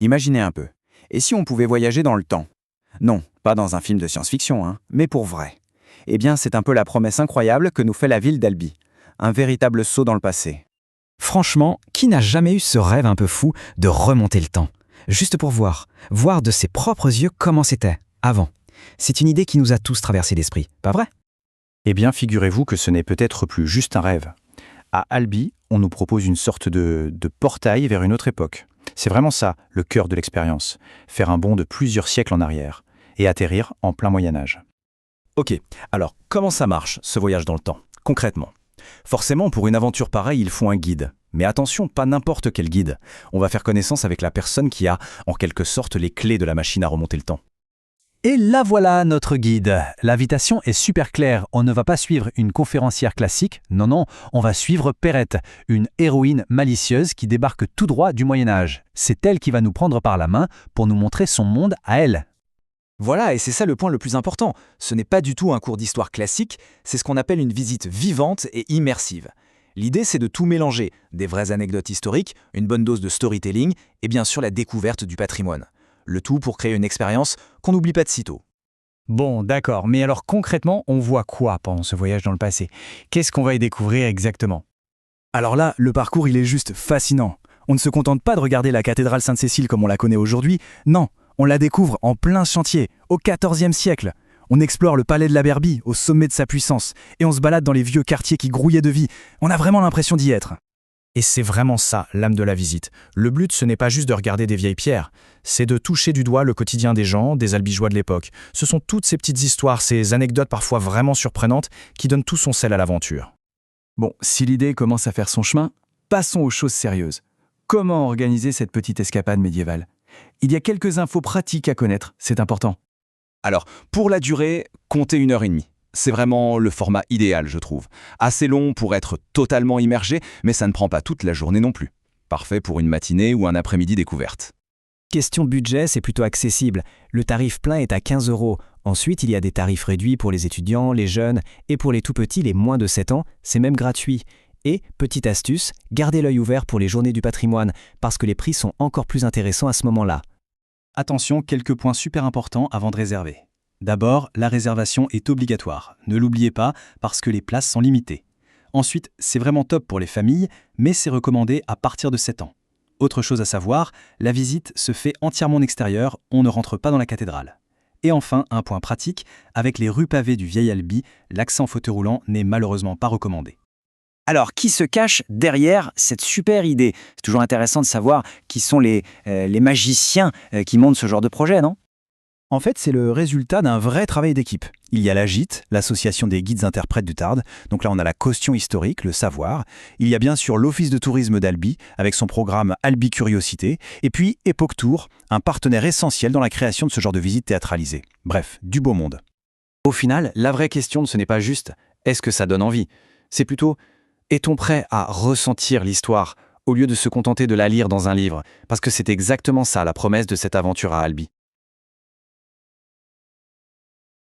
Imaginez un peu. Et si on pouvait voyager dans le temps? Non, pas dans un film de science-fiction, hein, mais pour vrai. Eh bien, c'est un peu la promesse incroyable que nous fait la ville d'Albi. Un véritable saut dans le passé. Franchement, qui n'a jamais eu ce rêve un peu fou de remonter le temps? Juste pour voir de ses propres yeux comment c'était, avant. C'est une idée qui nous a tous traversé l'esprit, pas vrai? Eh bien, figurez-vous que ce n'est peut-être plus juste un rêve. À Albi, on nous propose une sorte de portail vers une autre époque. C'est vraiment ça, le cœur de l'expérience. Faire un bond de plusieurs siècles en arrière et atterrir en plein Moyen-Âge. Ok, alors comment ça marche, ce voyage dans le temps, concrètement? Forcément, pour une aventure pareille, il faut un guide. Mais attention, pas n'importe quel guide. On va faire connaissance avec la personne qui a, en quelque sorte, les clés de la machine à remonter le temps. Et là voilà notre guide. L'invitation est super claire. On ne va pas suivre une conférencière classique. Non, on va suivre Perrette, une héroïne malicieuse qui débarque tout droit du Moyen-Âge. C'est elle qui va nous prendre par la main pour nous montrer son monde à elle. Voilà, et c'est ça le point le plus important. Ce n'est pas du tout un cours d'histoire classique, c'est ce qu'on appelle une visite vivante et immersive. L'idée, c'est de tout mélanger, des vraies anecdotes historiques, une bonne dose de storytelling et bien sûr la découverte du patrimoine. Le tout pour créer une expérience qu'on n'oublie pas de sitôt. Bon, d'accord, mais alors concrètement, on voit quoi pendant ce voyage dans le passé? Qu'est-ce qu'on va y découvrir exactement? Alors là, le parcours, il est juste fascinant. On ne se contente pas de regarder la cathédrale Sainte-Cécile comme on la connaît aujourd'hui, non, on la découvre en plein chantier, au XIVe siècle. On explore le palais de la Berbie, au sommet de sa puissance, et on se balade dans les vieux quartiers qui grouillaient de vie. On a vraiment l'impression d'y être. Et c'est vraiment ça, l'âme de la visite. Le but, ce n'est pas juste de regarder des vieilles pierres, c'est de toucher du doigt le quotidien des gens, des albigeois de l'époque. Ce sont toutes ces petites histoires, ces anecdotes parfois vraiment surprenantes, qui donnent tout son sel à l'aventure. Bon, si l'idée commence à faire son chemin, passons aux choses sérieuses. Comment organiser cette petite escapade médiévale? Il y a quelques infos pratiques à connaître, c'est important. Alors, pour la durée, comptez 1h30. C'est vraiment le format idéal, je trouve. Assez long pour être totalement immergé, mais ça ne prend pas toute la journée non plus. Parfait pour une matinée ou un après-midi découverte. Question budget, c'est plutôt accessible. Le tarif plein est à 15 €. Ensuite, il y a des tarifs réduits pour les étudiants, les jeunes, et pour les tout petits, les moins de 7 ans, c'est même gratuit. Et, petite astuce, gardez l'œil ouvert pour les journées du patrimoine, parce que les prix sont encore plus intéressants à ce moment-là. Attention, quelques points super importants avant de réserver. D'abord, la réservation est obligatoire. Ne l'oubliez pas, parce que les places sont limitées. Ensuite, c'est vraiment top pour les familles, mais c'est recommandé à partir de 7 ans. Autre chose à savoir, la visite se fait entièrement en extérieur, on ne rentre pas dans la cathédrale. Et enfin, un point pratique, avec les rues pavées du vieil Albi, l'accès en fauteuil roulant n'est malheureusement pas recommandé. Alors, qui se cache derrière cette super idée? C'est toujours intéressant de savoir qui sont les magiciens qui montent ce genre de projet, non? En fait, c'est le résultat d'un vrai travail d'équipe. Il y a l'AGIT, l'association des guides interprètes du Tarn. Donc là, on a la caution historique, le savoir. Il y a bien sûr l'Office de tourisme d'Albi, avec son programme Albi Curiosité. Et puis Epoch Tour, un partenaire essentiel dans la création de ce genre de visite théâtralisée. Bref, du beau monde. Au final, la vraie question, ce n'est pas juste « est-ce que ça donne envie ?» C'est plutôt « est-on prêt à ressentir l'histoire ?» au lieu de se contenter de la lire dans un livre, parce que c'est exactement ça la promesse de cette aventure à Albi.